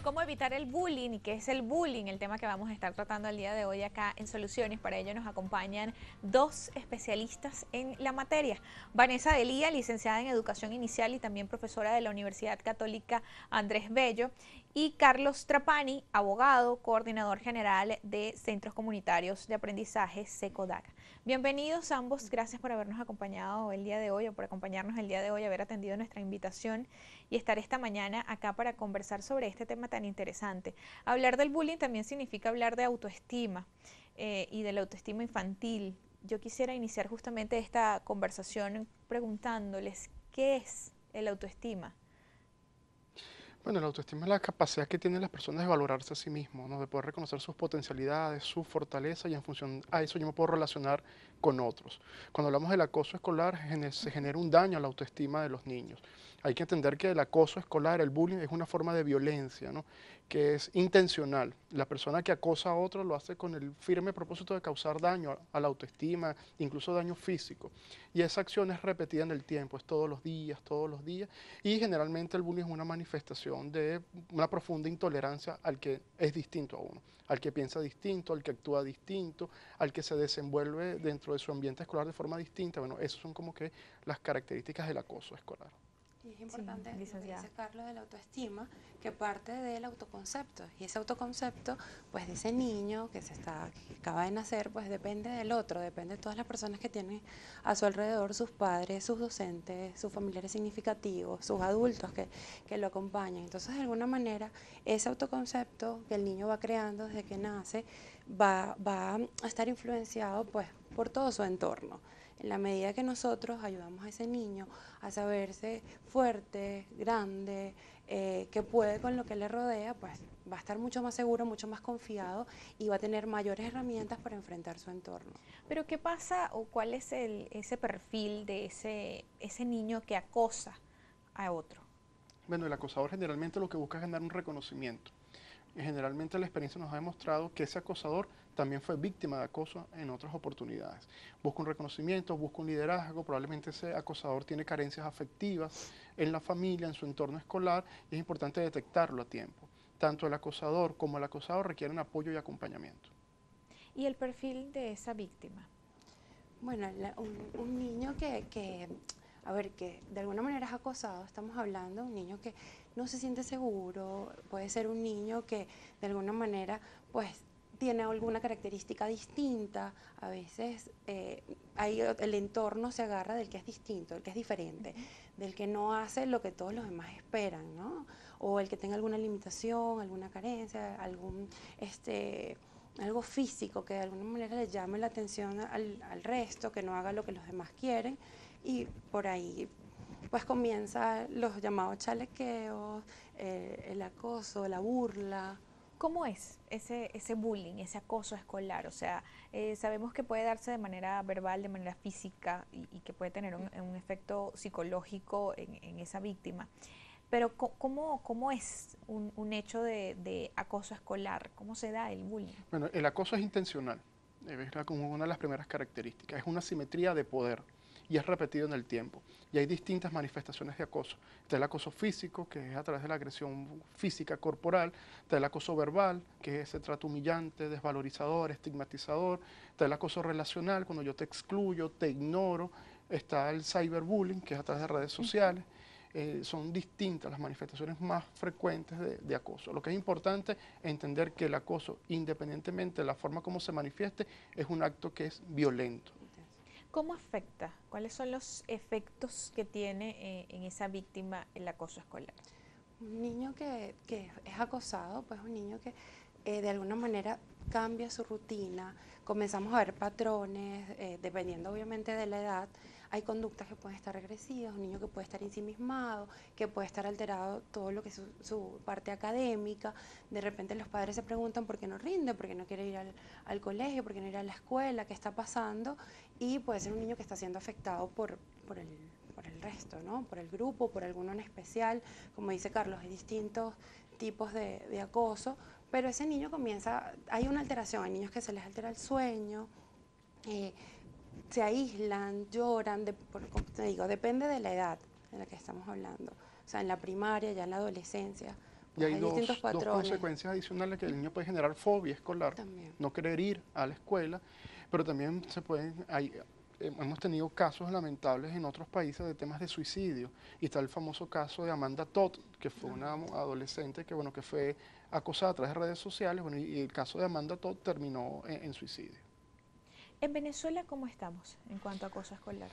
cómo evitar el bullying y qué es el bullying, el tema que vamos a estar tratando el día de hoy acá en Soluciones. Para ello nos acompañan dos especialistas en la materia. Vanessa Delía, licenciada en Educación Inicial y también profesora de la Universidad Católica Andrés Bello, y Carlos Trapani, abogado, coordinador general de Centros Comunitarios de Aprendizaje, SECODAC. Bienvenidos ambos, gracias por habernos acompañado el día de hoy o por acompañarnos el día de hoy, haber atendido nuestra invitación y estar esta mañana acá para conversar sobre este tema tan interesante. Hablar del bullying también significa hablar de autoestima y de la autoestima infantil. Yo quisiera iniciar justamente esta conversación preguntándoles, ¿qué es el autoestima? Bueno, la autoestima es la capacidad que tienen las personas de valorarse a sí mismos, ¿no? De poder reconocer sus potencialidades, sus fortalezas y en función a eso yo me puedo relacionar con otros. Cuando hablamos del acoso escolar, se genera un daño a la autoestima de los niños. Hay que entender que el acoso escolar, el bullying, es una forma de violencia, ¿no? Que es intencional. La persona que acosa a otro lo hace con el firme propósito de causar daño a la autoestima, incluso daño físico. Y esa acción es repetida en el tiempo, es todos los días, y generalmente el bullying es una manifestación de una profunda intolerancia al que es distinto a uno, al que piensa distinto, al que actúa distinto, al que se desenvuelve dentro de su ambiente escolar de forma distinta. Bueno, esas son como que las características del acoso escolar. Y es Sí, importante lo que licenciada. dice Carlos de la autoestima, que parte del autoconcepto. Y ese autoconcepto, pues de ese niño que acaba de nacer, pues depende del otro, depende de todas las personas que tiene a su alrededor, sus padres, sus docentes, sus familiares significativos, sus adultos que lo acompañan. Entonces, de alguna manera, ese autoconcepto que el niño va creando desde que nace, va a estar influenciado pues por todo su entorno. En la medida que nosotros ayudamos a ese niño a saberse fuerte, grande, que puede con lo que le rodea, pues va a estar mucho más seguro, mucho más confiado y va a tener mayores herramientas para enfrentar su entorno. Pero ¿qué pasa o cuál es ese perfil de ese niño que acosa a otro? Bueno, el acosador generalmente lo que busca es ganar un reconocimiento. Y generalmente la experiencia nos ha demostrado que ese acosador también fue víctima de acoso en otras oportunidades. Busca un reconocimiento, busca un liderazgo, probablemente ese acosador tiene carencias afectivas en la familia, en su entorno escolar, y es importante detectarlo a tiempo. Tanto el acosador como el acosado requieren apoyo y acompañamiento. Y el perfil de esa víctima. Bueno, un niño a ver, que de alguna manera es acosado, estamos hablando de un niño que no se siente seguro, puede ser un niño que de alguna manera, pues, tiene alguna característica distinta, a veces el entorno se agarra del que es distinto, del que es diferente, del que no hace lo que todos los demás esperan, ¿no? O el que tenga alguna limitación, alguna carencia, algo físico que de alguna manera le llame la atención al resto, que no haga lo que los demás quieren, y por ahí pues comienza los llamados chalequeos, el acoso, la burla. ¿Cómo es ese bullying, ese acoso escolar? O sea, sabemos que puede darse de manera verbal, de manera física y que puede tener un efecto psicológico en esa víctima. Pero ¿cómo es un hecho de acoso escolar? ¿Cómo se da el bullying? Bueno, el acoso es intencional, es como una de las primeras características, es una simetría de poder y es repetido en el tiempo. Y hay distintas manifestaciones de acoso. Está el acoso físico, que es a través de la agresión física corporal, está el acoso verbal, que es ese trato humillante, desvalorizador, estigmatizador, está el acoso relacional, cuando yo te excluyo, te ignoro, está el cyberbullying, que es a través de redes sociales. Son distintas las manifestaciones más frecuentes de acoso. Lo que es importante es entender que el acoso, independientemente de la forma como se manifieste, es un acto que es violento. ¿Cómo afecta? ¿Cuáles son los efectos que tiene en esa víctima el acoso escolar? Un niño que es acosado, pues un niño que de alguna manera cambia su rutina, comenzamos a ver patrones, dependiendo obviamente de la edad, hay conductas que pueden estar regresivas, un niño que puede estar ensimismado, que puede estar alterado todo lo que es su parte académica, de repente los padres se preguntan por qué no rinde, por qué no quiere ir al colegio, por qué no ir a la escuela, qué está pasando, y puede ser un niño que está siendo afectado por el resto, ¿no? Por el grupo, por alguno en especial. Como dice Carlos, hay distintos tipos de acoso, pero ese niño hay una alteración, hay niños que se les altera el sueño, se aíslan, lloran, como te digo, depende de la edad de la que estamos hablando. O sea, en la primaria, ya en la adolescencia, Y hay hay distintos dos patrones consecuencias adicionales, que el niño puede generar fobia escolar, también. no querer ir a la escuela, pero también hemos tenido casos lamentables en otros países de temas de suicidio. Y está el famoso caso de Amanda Todd, que fue una adolescente que fue acosada a través de redes sociales, bueno, y el caso de Amanda Todd terminó en suicidio. En Venezuela, ¿cómo estamos en cuanto a acoso escolar?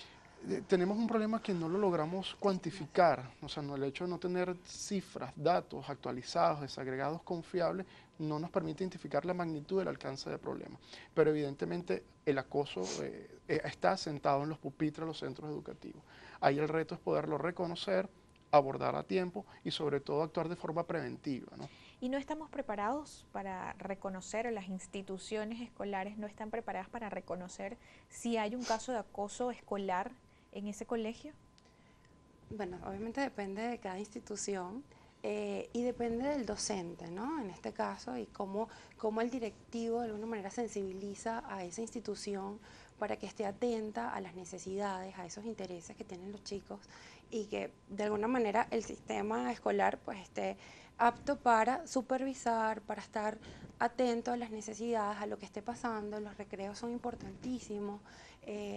Tenemos un problema que no lo logramos cuantificar, o sea, el hecho de no tener cifras, datos actualizados, desagregados, confiables, no nos permite identificar la magnitud del alcance del problema. Pero evidentemente el acoso está sentado en los pupitres de los centros educativos. Ahí el reto es poderlo reconocer, abordar a tiempo y sobre todo actuar de forma preventiva, ¿no? ¿Y no estamos preparados para reconocer, o las instituciones escolares no están preparadas para reconocer si hay un caso de acoso escolar en ese colegio? Bueno, obviamente depende de cada institución y depende del docente, ¿no? En este caso, y cómo el directivo de alguna manera sensibiliza a esa institución para que esté atenta a las necesidades, a esos intereses que tienen los chicos y que de alguna manera el sistema escolar pues esté apto para supervisar, para estar atento a las necesidades, a lo que esté pasando. Los recreos son importantísimos.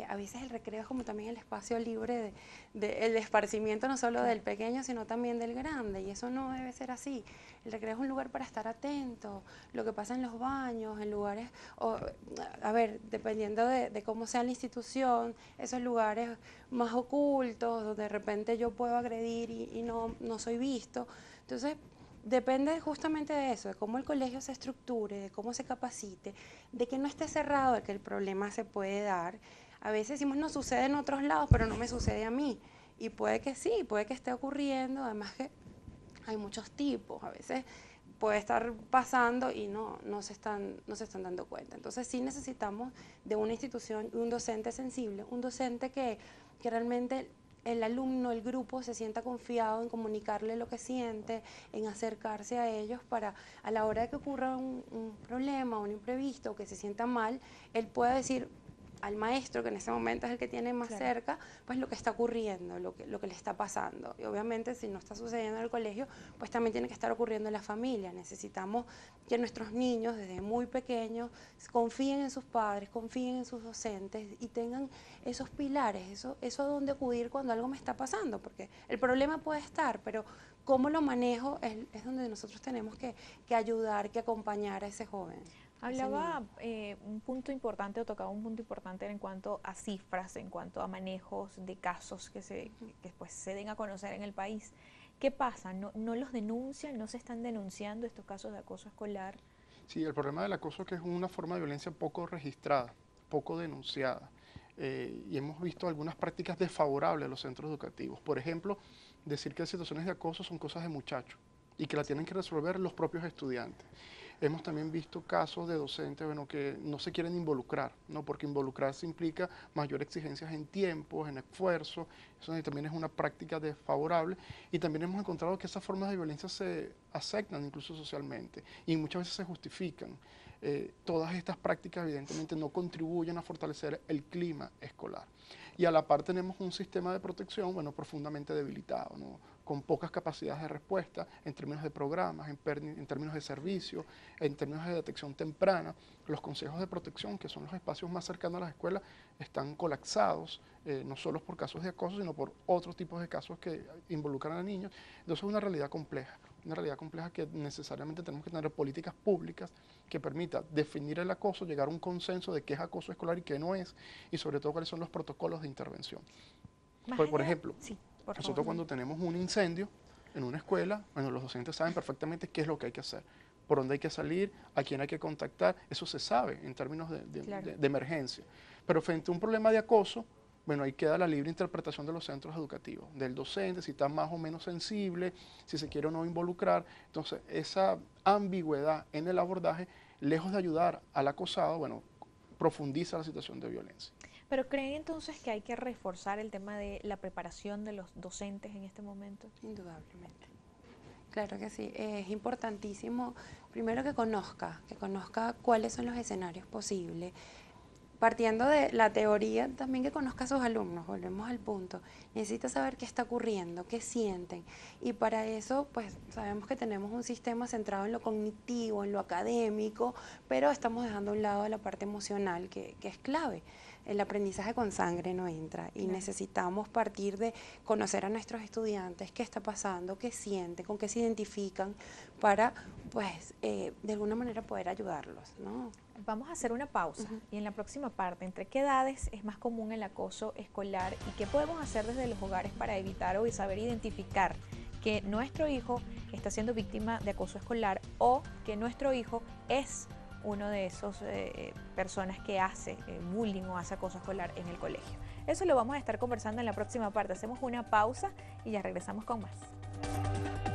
A veces el recreo es como también el espacio libre el esparcimiento no solo del pequeño, sino también del grande, y eso no debe ser así. El recreo es un lugar para estar atento, lo que pasa en los baños, en lugares, a ver, dependiendo de cómo sea la institución, esos lugares más ocultos, donde de repente yo puedo agredir y no soy visto. Entonces, depende justamente de eso, de cómo el colegio se estructure, de cómo se capacite, de que no esté cerrado, de que el problema se puede dar. A veces decimos, no sucede en otros lados, pero no me sucede a mí. Y puede que sí, puede que esté ocurriendo, además que hay muchos tipos, a veces puede estar pasando y no se están dando cuenta. Entonces sí necesitamos de una institución, un docente sensible, un docente que realmente el alumno, el grupo se sienta confiado en comunicarle lo que siente, en acercarse a ellos para a la hora de que ocurra un problema, un imprevisto, o que se sienta mal, él pueda decir al maestro, que en ese momento es el que tiene más cerca, pues lo que está ocurriendo, lo que le está pasando. Y obviamente si no está sucediendo en el colegio, pues también tiene que estar ocurriendo en la familia. Necesitamos que nuestros niños desde muy pequeños confíen en sus padres, confíen en sus docentes y tengan esos pilares, eso a dónde acudir cuando algo me está pasando, porque el problema puede estar, pero cómo lo manejo es donde nosotros tenemos que ayudar, que acompañar a ese joven. Hablaba un punto importante, o tocaba un punto importante en cuanto a cifras, en cuanto a manejos de casos que pues, se den a conocer en el país. ¿Qué pasa? ¿No los denuncian? ¿No se están denunciando estos casos de acoso escolar? Sí, el problema del acoso es que es una forma de violencia poco registrada, poco denunciada. Y hemos visto algunas prácticas desfavorables a los centros educativos. Por ejemplo, decir que las situaciones de acoso son cosas de muchachos y que la tienen que resolver los propios estudiantes. Hemos también visto casos de docentes que no se quieren involucrar, ¿no? Porque involucrarse implica mayor exigencias en tiempos, en esfuerzo, eso también es una práctica desfavorable. Y también hemos encontrado que esas formas de violencia se aceptan incluso socialmente y muchas veces se justifican. Todas estas prácticas evidentemente no contribuyen a fortalecer el clima escolar. Y a la par tenemos un sistema de protección, profundamente debilitado, ¿no? Con pocas capacidades de respuesta en términos de programas, en términos de servicios, en términos de detección temprana. Los consejos de protección, que son los espacios más cercanos a las escuelas, están colapsados, no solo por casos de acoso, sino por otros tipos de casos que involucran a niños. Entonces es una realidad compleja que necesariamente tenemos que tener políticas públicas que permitan definir el acoso, llegar a un consenso de qué es acoso escolar y qué no es, y sobre todo cuáles son los protocolos de intervención. Por ejemplo, nosotros cuando tenemos un incendio en una escuela, los docentes saben perfectamente qué es lo que hay que hacer, por dónde hay que salir, a quién hay que contactar, eso se sabe en términos de emergencia. Pero frente a un problema de acoso, ahí queda la libre interpretación de los centros educativos, del docente, si está más o menos sensible, si se quiere o no involucrar. Entonces, esa ambigüedad en el abordaje, lejos de ayudar al acosado, profundiza la situación de violencia. ¿Pero creen entonces que hay que reforzar el tema de la preparación de los docentes en este momento? Indudablemente. Claro que sí, es importantísimo primero que conozca cuáles son los escenarios posibles. partiendo de la teoría, también que conozca a sus alumnos, volvemos al punto. Necesita saber qué está ocurriendo, qué sienten. Y para eso, pues sabemos que tenemos un sistema centrado en lo cognitivo, en lo académico, pero estamos dejando a un lado la parte emocional, que es clave. El aprendizaje con sangre no entra y necesitamos partir de conocer a nuestros estudiantes, qué está pasando, qué sienten, con qué se identifican, para, pues, de alguna manera poder ayudarlos, ¿no? Vamos a hacer una pausa y en la próxima parte, ¿entre qué edades es más común el acoso escolar y qué podemos hacer desde los hogares para evitar o saber identificar que nuestro hijo está siendo víctima de acoso escolar o que nuestro hijo es uno de esos personas que hace bullying o hace acoso escolar en el colegio? Eso lo vamos a estar conversando en la próxima parte. Hacemos una pausa y ya regresamos con más.